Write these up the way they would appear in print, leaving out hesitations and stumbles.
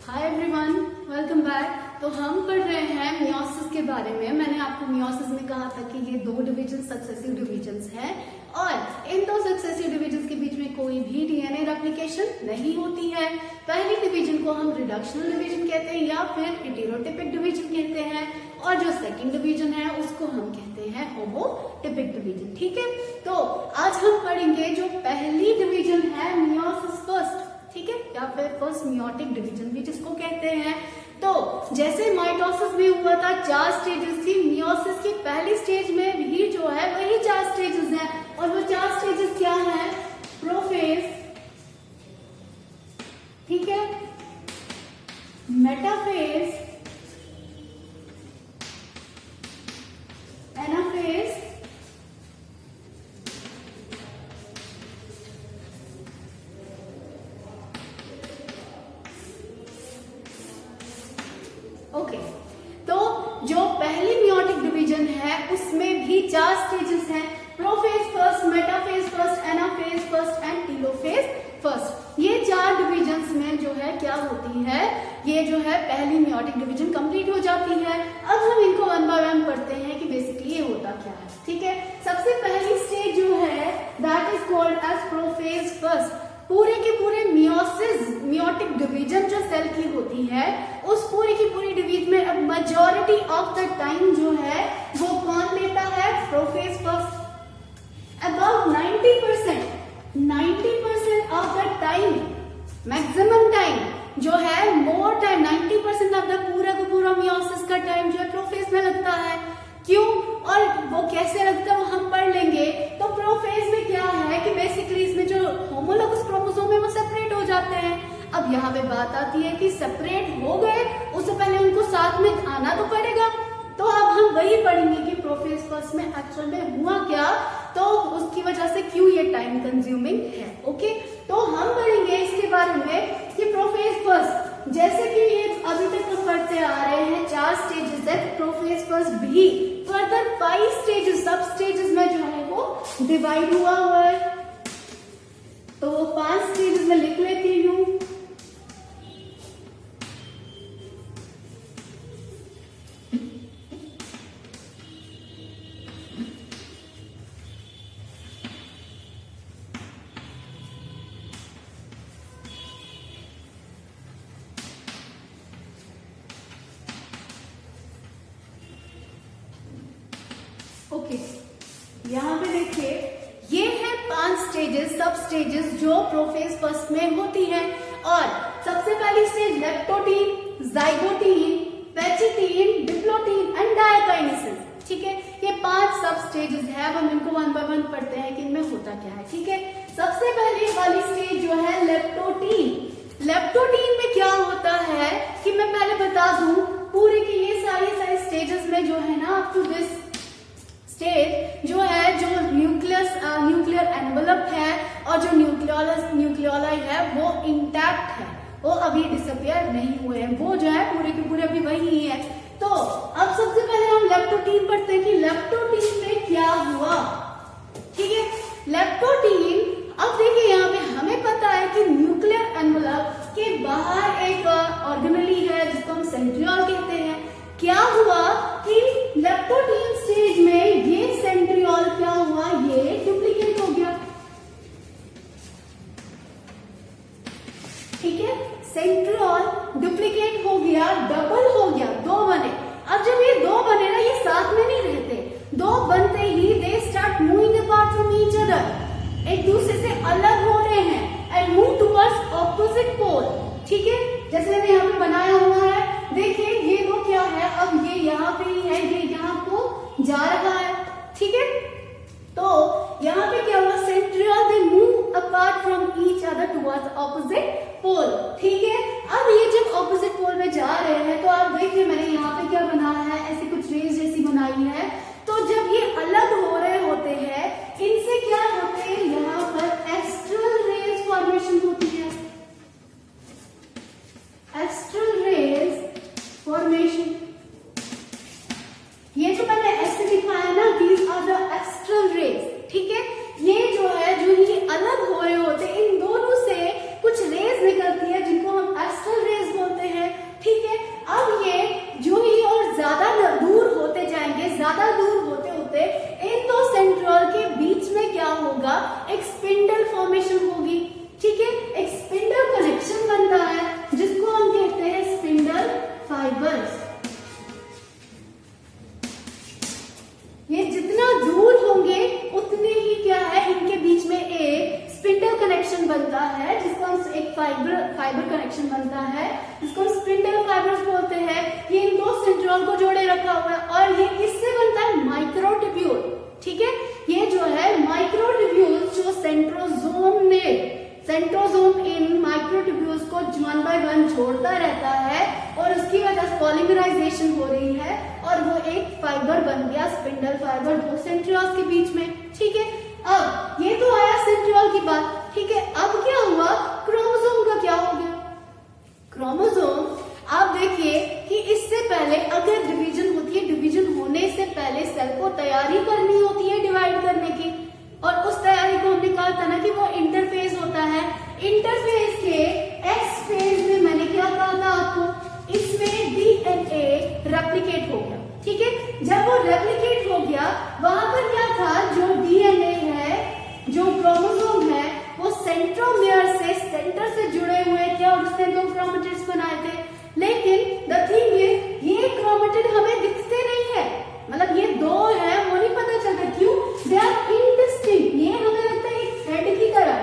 Hi everyone, welcome back. तो हम पढ़ रहे हैं मियोसिस के बारे में। मैंने आपको मियोसिस में कहा था कि ये दो डिवीजन सक्सेसिव डिवीजन्स हैं और इन दो सक्सेसिव डिवीजन्स के बीच में कोई भी डीएनए रेप्लिकेशन नहीं होती है। पहली डिवीजन को हम रिडक्शनल डिवीजन कहते हैं या फिर हेटेरोटिपिक डिवीजन कहते हैं और जो सेकंड डिवीजन है उसको हम कहते हैं होमोटिपिक डिवीजन। ठीक है, तो आज हम पढ़ेंगे जो पहली डिवीजन है मियोसिस फर्स्ट, ठीक है, या फिर फर्स्ट मियोटिक डिवीजन भी जिसको कहते हैं। तो जैसे माइटोसिस में हुआ था 4 स्टेजेस थी, मियोसिस की पहली स्टेज में भी जो है वही 4 स्टेजेस हैं और वो 4 स्टेजेस क्या हैं? प्रोफेज, ठीक है, मेटाफेज, एनाफेज, ओके। तो जो पहली मियोटिक डिवीजन है उसमें भी 4 स्टेजेस हैं, prophase first, metaphase first, anaphase first and telophase first. ये 4 डिवीजन्स में जो है क्या होती है, ये जो है पहली मियोटिक डिवीजन कंप्लीट हो जाती है। अब हम इनको वन बाय वन पढ़ते हैं कि बेसिकली ये होता क्या है। ठीक है, सबसे पहली स्टेज जो है that is called as prophase first. पूरे के पूरे मियोटिक डिवीजन जो सेल की होती है उस पूरी की पूरी डिवीजन में अब मेजॉरिटी ऑफ द टाइम जो है वो कौन लेता है? Prophase first. About 90% of the time, maximum time जो है, मोर टाइम 90% ऑफ द पूरा का पूरा मियोसिस का टाइम जो है प्रोफेज में लगता है। क्यों और वो कैसे लगता है वो हम पढ़ लेंगे। तो प्रोफेज में क्या है कि बेसिकली इसमें जो होमोलोगस क्रोमोसोम है वो सेपरेट हो जाते हैं। अब यहाँ पे बात आती है कि सेपरेट हो गए, उससे पहले उनको साथ में आना तो पड़ेगा। तो अब हम वही पढ़ेंगे कि प्रोफेज फर्स्ट में एक्चुअल में हुआ क्या, तो उसकी वजह से क्यों ये टाइम कंज्यूमिंग है। ओके, तो हम पढ़ेंगे इसके बारे में कि प्रोफेज फर्स्ट, जैसे कि ये अभी तक हम पढ़ते आ रहे हैं 4 स्टेजेस है, प्रोफेज फर्स्ट भी फर्दर 5 स्टेजेस, सब स्टेजेस में जो है वो डिवाइड हुआ है। तो वो 5 स्टेजेस में लिख लेती हूँ। ओके, यहाँ पे देखिए ये है 5 स्टेजेस, सब स्टेजेस जो प्रोफेज फर्स्ट में होती है। और सबसे पहली stage leptotene, zygotene, pachytene, diplotene and diakinesis. ठीक है, ये 5 सब स्टेजेस है। अब हम इनको वन बाय वन पढ़ते हैं कि इनमें होता क्या है। ठीक है, सबसे पहले वाली स्टेज जो है लेप्टोटीन। लेप्टोटीन में क्या होता है कि मैं पहले बता दूं, पूरे की ये सारी स्टेजेस में जो है ना अप टू दिस स्टेज जो है, जो न्यूक्लियर एनवेलप है और जो न्यूक्लियोलाई है वो इंटैक्ट है, वो अभी डिसअपियर नहीं हुए हैं, वो जो है पूरे के पूरे अभी वही है। तो अब सबसे पहले हम लेप्टोटीन पढ़ते हैं कि लेप्टोटीन में क्या हुआ। ठीक है, लेप्टोटीन, अब देखिए यहाँ पे हमें पता है कि न्यूक्लियर एनवेलप के बाहर एक ऑर्गेनेली है जिसको हम सेंट्रियोल कहते हैं। क्या हुआ कि लेप्टोटीन स्टेज में ये सेंट्रियोल क्या हुआ, ये डुप्लीकेट हो गया। ठीक है, सेंट्रियोल डुप्लीकेट हो गया, डबल हो गया, 2 बने। अब जब ये 2 बने ना, ये साथ में नहीं रहते, 2 बनते ही they start moving apart from each other, एक दूसरे से अलग हो रहे हैं and move towards opposite pole. ठीक है, जैसे मैंने यहाँ पे बनाया हुआ है, देखिए ये दो क्या है, अब ये यहाँ पे ही है, ये यहाँ को जा रहा है। ठीक है, तो यहाँ पे क्या हुआ, centriole they move apart from each other towards opposite pole. ठीक है, अब ये जब ऑपोजिट पोल में जा रहे हैं तो आप देखिए मैंने यहाँ पे क्या बनाया है, ऐसी कुछ रेज जैसी बनाई है। तो जब ये अलग हो रहे होते हैं, इनसे क्या होते हैं, यहाँ पर एस्ट्रल रेज फॉर्मेशन होती है, एस्ट्रल रेज फॉर्मेशन। ये जो मैंने ऐसे दिखाया ना, these are the astral rays. ठीक है, ये जो है, जो ये अलग हो रहे होते हैं, इन दोनों से कुछ रेज निकलती है जिनको हम एस्ट्रल रेज बोलते हैं। हैं, ये इन दो सेंट्रियोल को जोड़े रखा हुआ है और ये किससे बनता है, माइक्रोट्यूब्यूल। ठीक है, ये जो है माइक्रोट्यूब्यूल जो सेंट्रोसोम इन माइक्रोट्यूब्यूल्स को 1 by 1 जोड़ता रहता है और उसकी वजह से पॉलीमराइजेशन हो रही है और वो एक फाइबर बन गया, स्पिंडल फाइबर, दो सेंट्रियोल्स के बीच में। ठीक है, अब ये तो आया सेंट्रियोल की बात। ठीक है, अब क्या हुआ, क्रोमोसोम का क्या हो गया। क्रोमोसोम, आप देखिए कि इससे पहले अगर डिवीजन होती है, डिवीजन होने से पहले सेल को तैयारी करनी होती है डिवाइड करने की, और उस तैयारी को हमने कहा था ना कि वो इंटरफेज होता है। इंटरफेज के एक्स फेज में मैंने क्या कहा था आपको, इसमें डीएनए रेप्लिकेट हो गया। ठीक है, जब वो रेप्लिकेट हो गया, वहां पर क्या था, जो डीएनए है, जो क्रोमोसोम है, वो सेंट्रोमियर से, सेंटर से जुड़े हुए थे और उसने 2 क्रोमेटिड्स बनाए थे। लेकिन द थिंग इज, ये क्रोमेटिड हमें दिखते नहीं है, मतलब ये 2 है वो नहीं पता चलता, क्यों, दे आर इनडिस्टिंक्ट, ये हमें लगता है एक थ्रेड की तरह।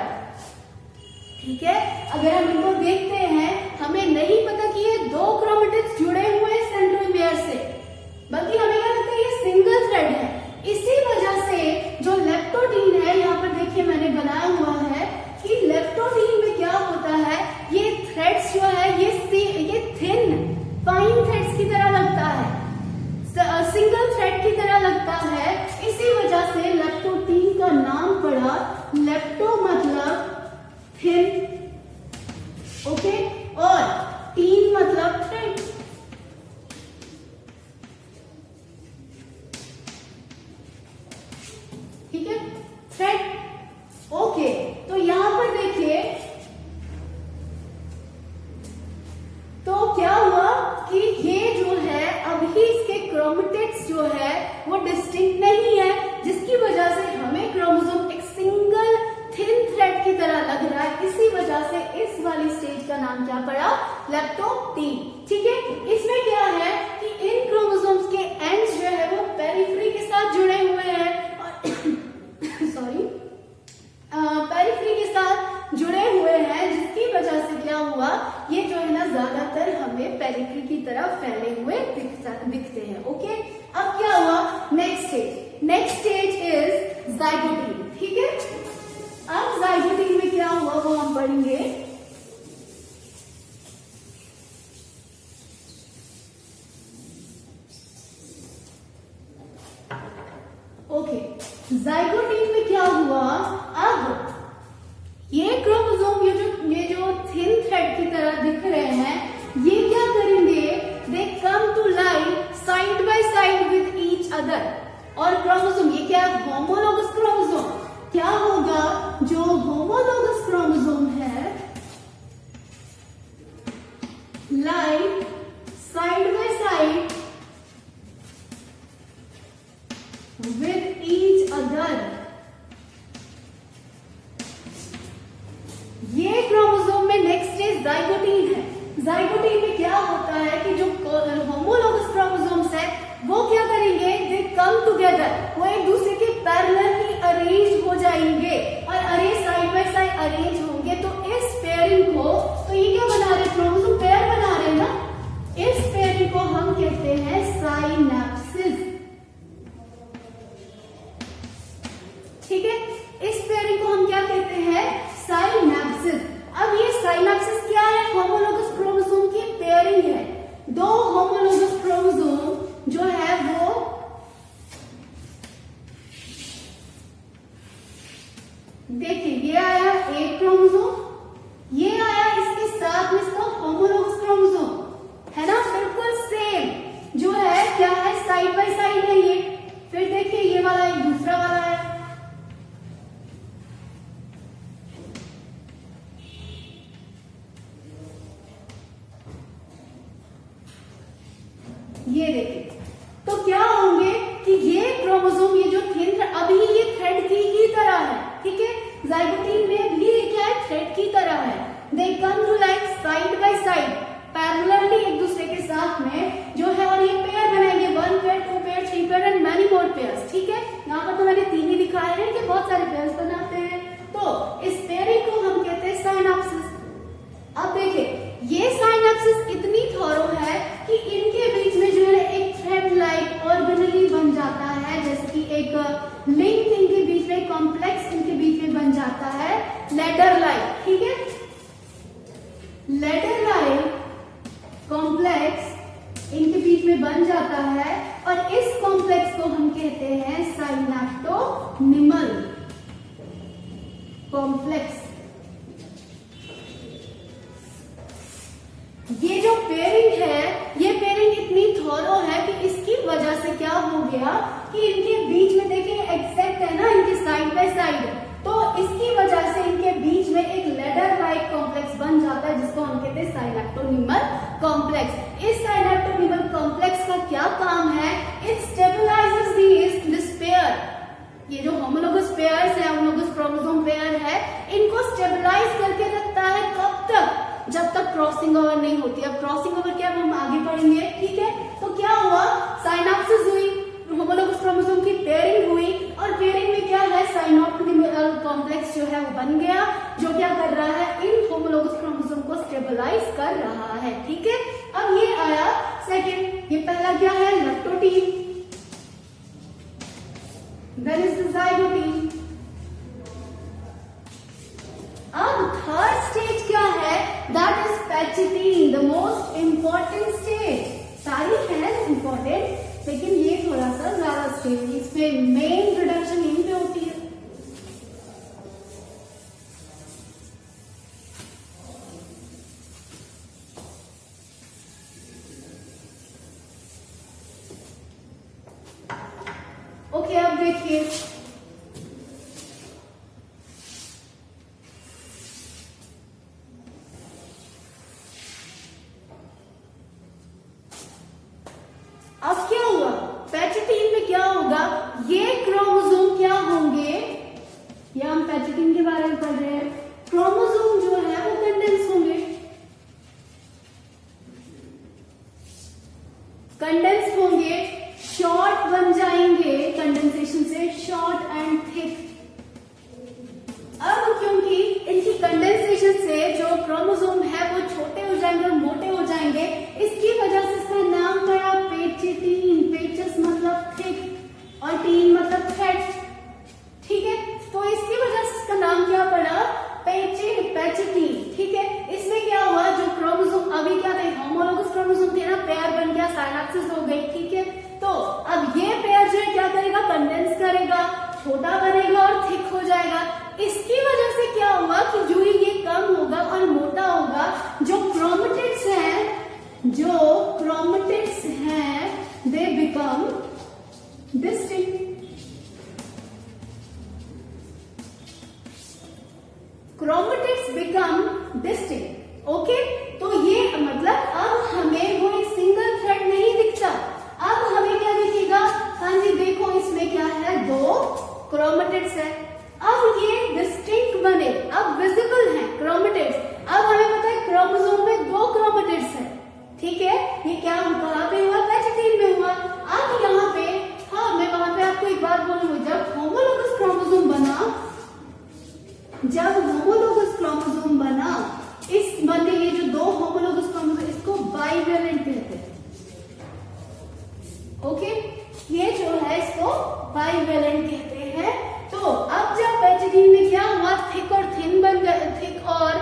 ठीक है, अगर हम इनको देखते हैं, हमें नहीं पता कि ये 2 क्रोमेटिड्स जुड़े हुए हैं सेंट्रोमियर से, बल्कि हमें क्या लगता है ये सिंगल थ्रेड है। इसी वजह से जो लेप्टोडीन है, यहाँ पर देखिए मैंने बनाया हुआ है कि लेप्टोडीन में क्या होता है, ये थ्रेड्स जो है ये थिन फाइन थ्रेड्स की तरह लगता है, सिंगल थ्रेड की तरह लगता है। इसी वजह से लेप्टोडीन का नाम पड़ा, लेप्टो मतलब थिन, ओके, और टीन मतलब थ्रेड। ठीक है, थ्रेड, ओके। तो यहां पर देखिए, तो क्या हुआ कि ये जो है अभी इसके क्रोमेटिड्स जो है वो डिस्टिंक्ट नहीं है, जिसकी वजह से हमें क्रोमोसोम एक सिंगल थिन थ्रेड की तरह लग रहा है। इसी वजह से इस वाली स्टेज का नाम क्या पड़ा, लेप्टोडीन। ठीक है, इसमें क्या है कि इन क्रोमोसोम्स के एंड्स जो है वो पेरिफेरी के साथ जुड़े हुए हैं सॉरी पेरिफेरी के साथ जुड़े हुए हैं, जिसकी वजह से क्या हुआ, ये जो है ना ज्यादातर हमें पेरिफेरी की तरफ फैले हुए दिखते हैं। ओके, अब क्या हुआ, नेक्स्ट स्टेज इज जाइगोटीन। ठीक है, अब जाइगोटीन में क्या हुआ वो हम पढ़ेंगे। ओके, जाइगोटीन में क्या हुआ, अब ये क्रोमोसोम, ये जो थिन थ्रेड की तरह दिख रहे हैं, ये क्या करेंगे, they come to lie side by side with each other. और क्रोमोसोम, ये क्या, होमोलोगस क्रोमोसोम, क्या होगा, जो होमोलोगस क्रोमोसोम है lie side by side with each other. ये क्रोमोसोम में नेक्स्ट स्टेज जाइगोटीन है। जाइगोटीन में क्या होता है कि जो होमोलोगस क्रोमोसोम्स है वो क्या करेंगे, दे कम टुगेदर, वो एक दूसरे के पैरेलली अरेंज हो जाएंगे और arrange side by side arrange होंगे। तो इस पेयरिंग को, तो ये क्या बना रहे, क्रोमोसोम पेयर बना रहे हैं ना, इस पेयरिंग को हम कहते हैं साइनैप्सिस। ठीक है, इस पेयरिंग को हम क्या कहते हैं, साइनैप्सिस। अब ये साइनैप्सिस क्या है, होमोलोगस क्रोमोसोम की पेयरिंग है। 2 होमोलोगस क्रोमोसोम जो है वो देखिए, ये आया एक क्रोमोसोम, ये आया इसके साथ में इसका होमोलोगस क्रोमोसोम, है ना, बिल्कुल सेम जो है, क्या है, साइड बाय साइड है ये। फिर देखिए ये वाला एक दूसरा वाला है, ये देखिए। तो क्या होंगे कि ये क्रोमोसोम, ये जो थिन, अभी ये थ्रेड की ही तरह है। ठीक है, जाइगोटीन में भी क्या है, थ्रेड की तरह है। They come to like side by side parallelly एक दूसरे के साथ में जो है, और ये पेयर बनाएंगे, 1 pair, 2 pair, 3 pair and many more pairs. ठीक है, यहाँ पर तो मैंने 3 ही दिखाए हैं कि बहुत सारे पेयर्स बनाते हैं। तो इस पेयरिंग को हम कहते हैं साइनैप्सिस। अब देखिए, ये साइनैप्सिस इतनी थॉरो है कि इनके बीच में जो है एक थ्रेड लाइक ऑर्गेनेली बन जाता है, जैसे कि एक लिंक इनके बीच में, कॉम्प्लेक्स इनके बीच में बन जाता है लैडर लाइक, ठीक है। लैडर लाइक कॉम्प्लेक्स इनके बीच में बन जाता है और इस कॉम्प्लेक्स को हम कहते हैं साइनेप्टोनिमल कॉम्प्लेक्स। ये जो पेयरिंग है, ये पेयरिंग इतनी थॉरो है कि इसकी वजह से क्या हो गया कि इनके बीच में देखिए एग्जैक्ट है ना, इनके साइड बाय साइड, तो इसकी वजह से इनके बीच में एक लेडर लाइक कॉम्प्लेक्स बन जाता है जिसको हम कहते हैं साइनेप्टोनिमल कॉम्प्लेक्स। इस साइनेप्टोनिमल कॉम्प्लेक्स का क्या काम है? It stabilises this pair. ये जो होमोलोगस पेयर्स है, होमोलोगस क्रोमोसोम पेयर है, इनको स्टेबलाइज करके रखता है कब तक? जब तक क्रॉसिंग ओवर नहीं होती। अब क्रॉसिंग ओवर क्या हम आगे पढ़ेंगे, ठीक है। तो क्या हुआ, साइनाप्सिस हुई, होमोलोगस क्रोमोसोम की पेयरिंग हुई और पेयरिंग में क्या है, साइनेप्टोनिमल कॉम्प्लेक्स जो है वो बन गया, जो क्या कर रहा है, इन होमोलोगस क्रोमोसोम को स्टेबलाइज कर रहा है, ठीक है। अब ये आया सेकंड, ये पहला क्या है, leptotene, then is the zygotene. अब थर्ड स्टेज क्या है, that is pachytene, the most important stage. सारी है इंपॉर्टेंट, लेकिन ये थोड़ा सा ज्यादा स्टेज, इसमें मेन प्रोडक्शन यहीं पे होती है। ओके, अब देखिए अब क्या हुआ, पैचेटीन में क्या होगा, ये क्रोमोसोम क्या होंगे, या हम पैचेटीन के बारे में पढ़ रहे हैं, क्रोमोसोम जो है वो कंडेंस होंगे, कंडेंस होंगे, शॉर्ट बन जाएंगे कंडेंसेशन से, शॉर्ट एंड थिक। अब क्योंकि इनकी कंडेंसेशन से जो क्रोमोसोम है वो छोटे हो जाएंगे और मोटे हो जाएंगे, इसकी वजह से इसका नाम पड़ा पैचेटीन। पेचस मतलब थिक और टीन मतलब थ्रेड, ठीक है। तो इसकी वजह से इसका नाम क्या पड़ा, पैचेटीन, ठीक है। इसमें क्या हुआ, जो क्रोमोसोम अभी क्या थे, होमोलोगस क्रोमोसोम थे ना, पेयर बन गया, साइनेप्सिस हो गई, ठीक है। तो अब ये पेयर जो है क्या करेगा, कंडेंस करेगा, छोटा बनेगा और थिक हो जाएगा। इसकी वजह से क्या हुआ कि जो ये कम होगा और मोटा होगा, जो क्रोमेटिड्स हैं they become distinct. Chromatids become distinct, okay. तो ये मतलब अब हमें वो एक सिंगल थ्रेड नहीं दिखता, अब हमें क्या दिखेगा, हाँ जी देखो इसमें क्या है, दो क्रोमेटिड्स है। अब ये डिस्टिंक्ट बने, अब विजिबल है क्रोमेटिड्स। अब हमें पता है क्रोमोसोम में दो क्रोमेटिड्स है, ठीक है। ये क्या कहाँ पे हुआ, पैचेटीन में हुआ। अब यहाँ पे, हाँ मैं वहां पे आपको एक बात बोलूंगी, जब होमोलोगस क्रोमोसोम बना, इस बने ये जो दो होमोलोगस क्रोमोसोम, इसको बाइवेलेंट कहते हैं, ओके। ये जो है इसको बाइवेलेंट कहते हैं। तो अब जब पैचेटीन में क्या हुआ, थिक और थिन बन गए, थिक और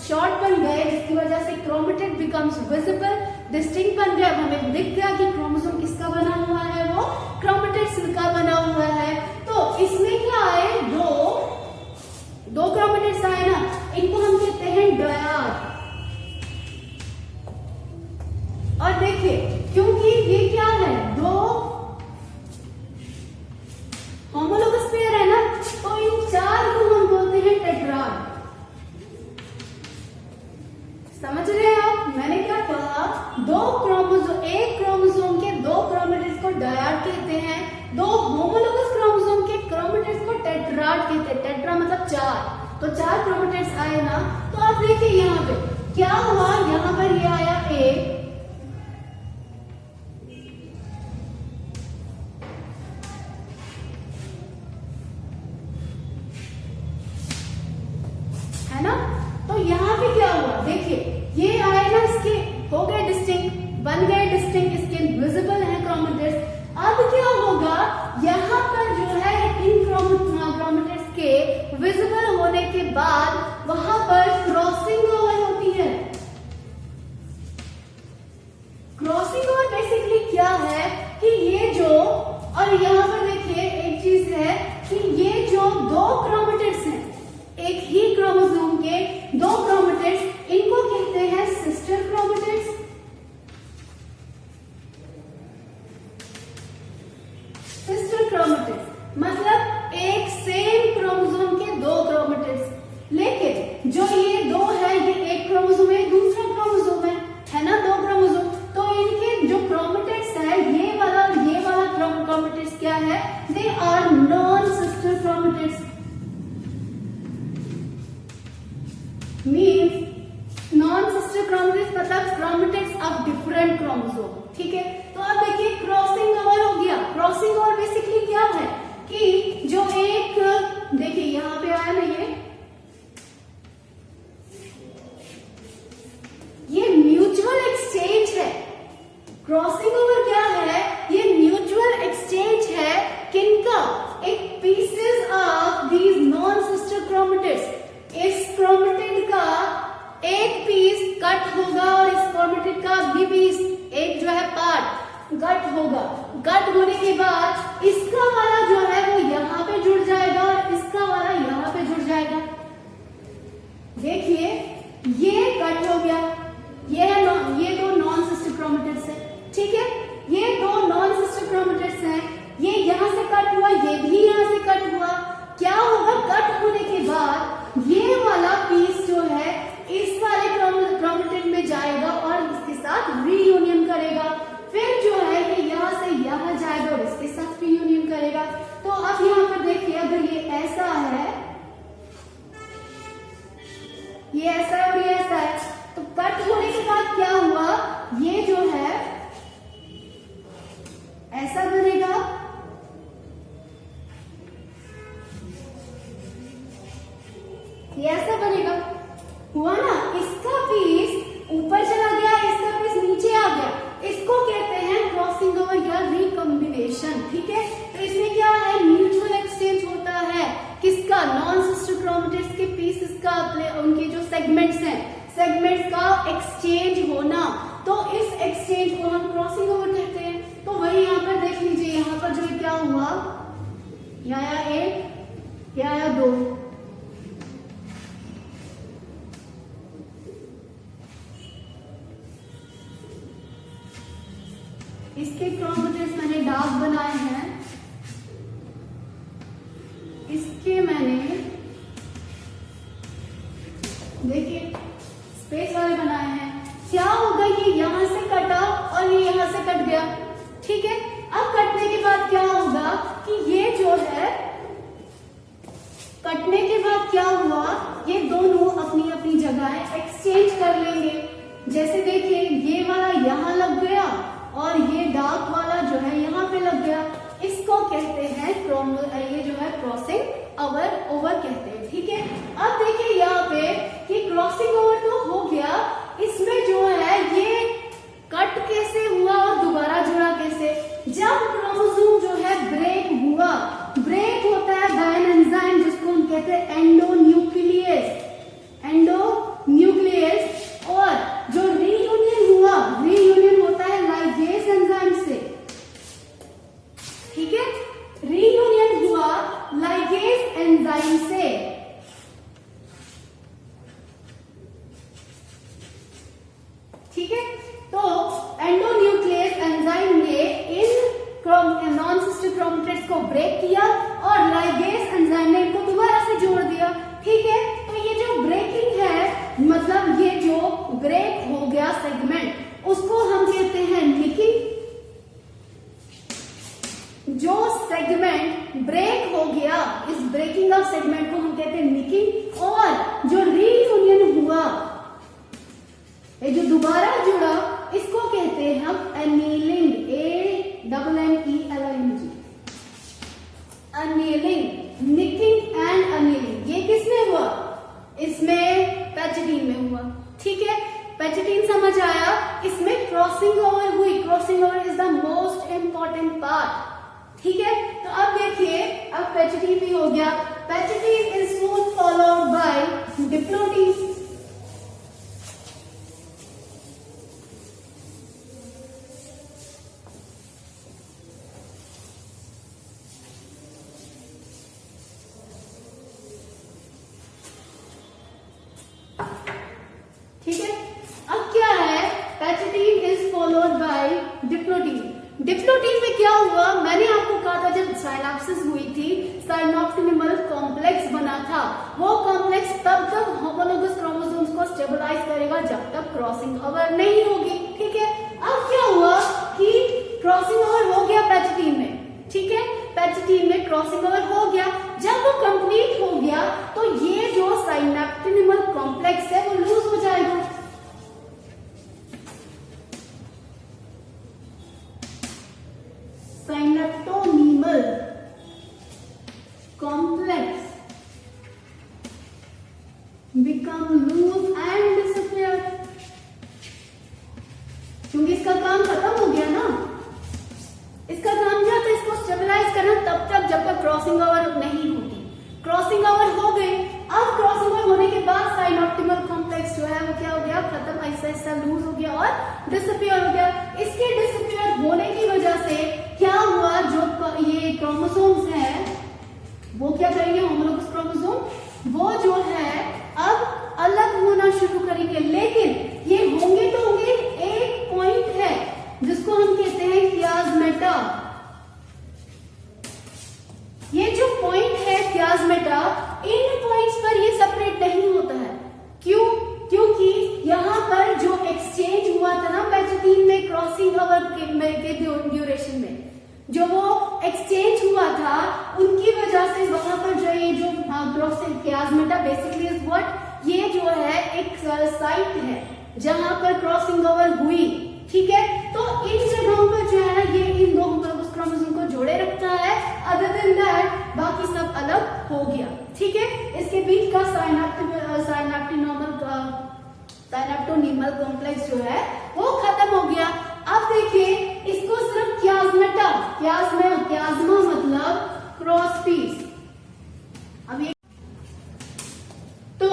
शॉर्ट बन गए, जिसकी वजह से क्रोमेटिड बिकम्स विजिबल, डिस्टिंक्ट बन गया। हमें दिख गया कि क्रोमोसोम किसका बना हुआ है, वो क्रोमेटिड्स का बना हुआ है। तो इसमें क्या आए, दो क्रोमेटिड्स आए ना, इनको हम कहते हैं डयाड। और देखिए क्योंकि ये क्या है, दो होमोलोगस पेयर है ना, तो इन चार को हम बोलते हैं टेट्राड। समझ रहे हैं आप, मैंने क्या कहा, एक क्रोमोसोम के दो क्रोमेटिड्स को डयाड कहते हैं, दो होमोलोगस क्रोमोसोम के क्रोमेटिड्स को टेट्राड कहते हैं। टेट्रा मतलब चार, तो चार क्रोमेटिड्स आए ना। तो आप देखिए यहाँ पे क्या हुआ, यहाँ पर ये आया एक, है ना। तो यहाँ पे क्या हुआ, देखिए ये आए ना, इसके हो गए डिस्टिंक्ट, बन गए क्या है कि ये जो, और यहाँ पर देखिए एक चीज है कि ये जो दो क्रोमेटिड्स हैं, एक ही क्रोमोसोम के दो क्रोमेटिड्स, इनको कहते हैं सिस्टर क्रोमेटिड्स। सिस्टर क्रोमेटिड्स मतलब एक सेम क्रोमोसोम के दो क्रोमेटिड्स, लेकिन जो ये दो है, ये एक क्रोमोसोम है, दूसरा क्रोमोसोम है ना, दो क्रोमोसोम। तो इनके जो क्रोमेटिड्स है, ये वाला क्रोमेटिड्स क्या है, they are non sister chromatids. Means non sister chromatids मतलब क्रोमेटिड्स ऑफ डिफरेंट क्रोमोसोम। ठीक है, तो अब देखिए क्रॉसिंग ओवर हो गया। क्रॉसिंग ओवर बेसिकली क्या है कि जो एक, देखिए यहाँ पे आया ना, ये म्यूचुअल एक्सचेंज है। क्रॉसिंग ओवर क्या है, ये म्यूचुअल एक्सचेंज है किनका, एक pieces of these non sister chromatids. इस क्रोमेटिड का एक पीस कट होगा और इस क्रोमेटिड का भी पीस, एक जो है पार्ट कट होगा। कट होने के बाद इसका वाला जो है वो यहाँ पे जुड़ जाएगा और इसका वाला यहाँ पे जुड़ जाएगा। देखिए ये कट हो गया, ये दो नॉन सिस्टर क्रोमेटिड्स है। ठीक है, ये दो नॉन सिस्टर क्रोमेटिड्स हैं, ये यहाँ से कट हुआ, ये भी यहाँ से कट हुआ। क्या होगा, कट होने के बाद ये वाला पीस जो है इस वाले क्रोमेटिड में जाएगा और इसके साथ रीयूनियन करेगा। फिर जो है ये यहाँ से यहाँ जाएगा और इसके साथ रीयूनियन करेगा। तो अब यहाँ पर देखिए, अगर ये ऐसा है, ये ऐसा है और ये ऐसा है, तो कट होने के बाद क्या हुआ, ये जो है ऐसा बनेगा, ये ऐसा बनेगा, हुआ ना। इसका पीस ऊपर चला गया, इसका पीस नीचे आ गया, इसको कहते हैं क्रॉसिंग ओवर या रिकॉम्बिनेशन। ठीक है, तो इसमें क्या है, म्यूचुअल एक्सचेंज होता है किसका, नॉन सिस्टर क्रोमेटिड्स के पीसेस का, उनके जो सेगमेंट्स हैं, सेगमेंट्स का एक्सचेंज होना। तो इस एक्सचेंज को हम क्रॉसिंग ओवर कहते हैं। तो वही यहाँ पर देख लीजिए, यहाँ पर जो क्या हुआ, यहाँ आया एक, यहाँ आया दो, इसके क्रोमेटिड्स मैंने डार्क बनाए हैं, इसके मैंने देखिए स्पेस वाले बनाए हैं। क्या होगा, ये यहां से कटा और ये यहां से कट गया। ठीक है, अब कटने के बाद क्या होगा कि ये जो है, कटने के बाद क्या हुआ, ये दोनों अपनी अपनी जगह एक्सचेंज कर लेंगे। जैसे देखिए ये वाला यहां लग गया और ये डार्क वाला जो है यहाँ पे लग गया, इसको कहते हैं ये जो है क्रॉसिंग ओवर कहते हैं। ठीक है, अब देखिए यहाँ पे कि क्रॉसिंग ओवर तो हो गया, इसमें जो है ये कट कैसे हुआ और दोबारा जुड़ा कैसे, जब क्रोमोसोम जो है ब्रेक हुआ, ब्रेक होता है बाय एन एंजाइम जिसको हम कहते हैं एंडोन्यूक्लियस, और जो रीयूनियन हुआ, रीयूनियन होता है लाइगेज एंजाइम से। ठीक है, रीयूनियन हुआ लाइगेज एंजाइम से। ठीक है, तो एंडोन्यूक्लियस एंजाइम ने इन नॉन सिस्टर क्रोमेटिड्स को ब्रेक किया और लाइगेज एंजाइम ने इनको दोबारा से जोड़ दिया। ठीक है, तो ये जो ब्रेकिंग है, मतलब ये जो ब्रेक हो गया सेगमेंट, उसको हम कहते हैं निकिंग। जो सेगमेंट ब्रेक हो गया, इस ब्रेकिंग ऑफ सेगमेंट को हम कहते हैं निकिंग। और जो रीयूनियन हुआ, ये जो दोबारा जुड़ा, इसको कहते हैं हम annealing, ANNELING, annealing, nicking and annealing. ये किसमें हुआ, इसमें पैचिटीन में हुआ। ठीक है, पैचिटीन समझ आया, इसमें क्रॉसिंग ओवर हुई। Crossing over is the most important part. ठीक है, तो अब देखिए, अब पैचिटीन भी हो गया। Pachytene is soon followed by diplotene. Diplotene में क्या हुआ, मैंने आपको कहा था जब साइनेप्सिस हुई थी साइनोप्टिनिमल कॉम्प्लेक्स बना था, वो कॉम्प्लेक्स तब तक होमोलोगस क्रोमोसोम्स को स्टेबलाइज करेगा जब तक क्रॉसिंग ओवर नहीं होगी। ठीक है, अब क्या हुआ कि क्रॉसिंग ओवर हो गया पैचिटीन में, ठीक है, पैचिटीन में क्रॉसिंग ओवर हो गया। जब वो कंप्लीट हो गया तो ये जो साइनेप्टिनिमल कॉम्प्लेक्स है वो लूज हो जाएगा। Synaptonemal complex become loose and disappear, क्योंकि इसका काम खत्म हो गया ना। इसका काम क्या था, इसको स्टेबलाइज करना तब तक जब तक क्रॉसिंग ओवर नहीं होती। क्रॉसिंग ओवर हो गई, अब क्रॉसिंग ओवर होने के बाद साइनोप्टिमल कॉम्प्लेक्स जो है वो क्या हो गया, खत्म, ऐसा ऐसा लूज हो गया और डिसअपियर हो गया। इसके डिसअपियर होने की वजह से क्या हुआ, जो ये क्रोमोसोम्स है वो क्या करेंगे, होमोलोगस क्रोमोसोम वो जो है अब अलग होना शुरू करेंगे। लेकिन ये होंगे तो होंगे, एक पॉइंट है जिसको हम कहते हैं कियास्मेटा। ये जो पॉइंट है कियास्मेटा, इन पॉइंट्स पर ये सेपरेट नहीं होता है। क्यों? क्योंकि यहाँ पर जो एक्सचेंज हुआ था ना पैचिटीन में क्रॉसिंग ओवर के ड्यूरेशन में, जो वो एक्सचेंज हुआ था उनकी वजह से वहां पर जो ये जो कियास्मेटा बेसिकली इज व्हाट, ये जो है एक साइट है जहां पर क्रॉसिंग ओवर हुई। ठीक है, तो इन जगहों पर जो है ये इन दो होमोलोगस क्रोमोसोम को जोड़े रखता है। अदर देन दैट बाकी सब अलग हो गया। ठीक है, इसके बीच का साइनेप्टोनीमल कॉम्प्लेक्स जो है वो खत्म हो गया। अब देखिए इसको सिर्फ कियास्मेटा, कियास्मा मतलब क्रॉस पीस। अब ये तो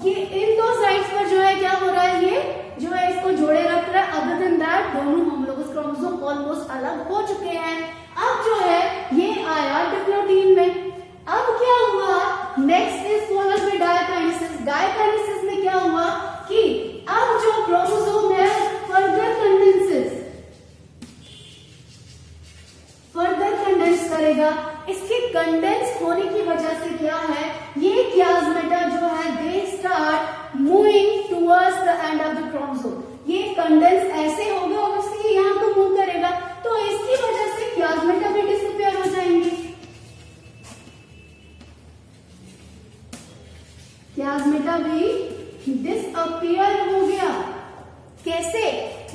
ये इन दो साइड्स पर जो है क्या हो रहा है, ये जो है इसको जोड़े रख रहा है। अदर देन दैट दोनों होमोलोगस क्रोमोसोम ऑलमोस्ट अलग हो चुके हैं। अब जो है ये आया डिप्लोटीन में। अब क्या हुआ, next is followed by diakinesis. Diakinesis में क्या हुआ कि अब जो क्रोमोसोम है फर्दर कंडेंस करेगा। इसके कंडेंस होने की वजह से क्या है, ये कियास्मेटा जो है दे start moving towards the end of the chromosome. ये कंडेंस ऐसे होगा और इसलिए यहाँ को मूव करेगा, तो इसकी वजह से कियास्मेटा भी डिसअपियर हो जाएंगे। कियास्मेटा भी डिसअपियर हो गया। कैसे?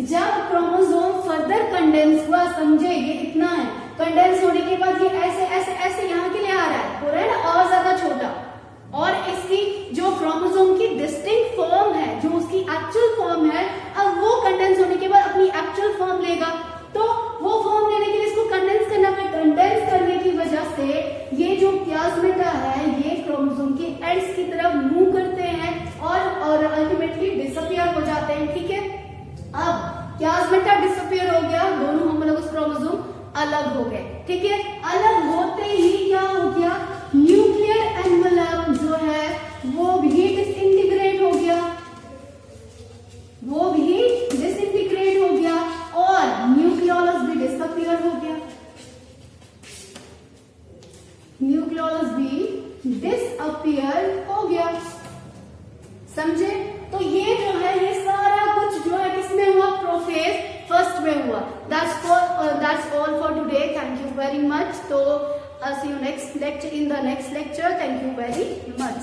जब क्रोमोसोम फर्दर कंडेंस हुआ, समझे ये इतना है, कंडेंस होने के बाद ये ऐसे ऐसे ऐसे यहाँ के लिए आ रहा है, हो रहा है ना, और ज्यादा छोटा, और इसकी जो क्रोमोसोम की डिस्टिंक्ट फॉर्म है, जो उसकी एक्चुअल फॉर्म है, अब वो कंडेंस होने के बाद अपनी एक्चुअल फॉर्म लेगा। तो वो फॉर्म लेने के लिए इसको कंडेंस करना है। कंडेंस करने की वजह से ये जो कियास्मेटा है ये क्रोमोसोम के एंड्स की तरफ मूव करते हैं और अल्टीमेटली डिसअपियर हो जाते हैं। ठीक है, अब कियास्मेटा डिसअपियर हो गया, दोनों होमोलोगस क्रोमोसोम अलग हो गए। ठीक है, अलग होते ही क्या हो गया, न्यूक्लियर एनवेलप जो है वो भी डिसइंटीग्रेट हो गया, वो भी डिसइंटीग्रेट हो गया और न्यूक्लियोलस भी डिसअपियर हो गया। न्यूक्लियोलस भी डिसअपियर हो गया। समझे? तो ये जो है ये सारा कुछ जो है किसमें हुआ, प्रोफेज फर्स्ट में हुआ। That's all for today. Thank you very much. So see you in the next lecture. Thank you very much.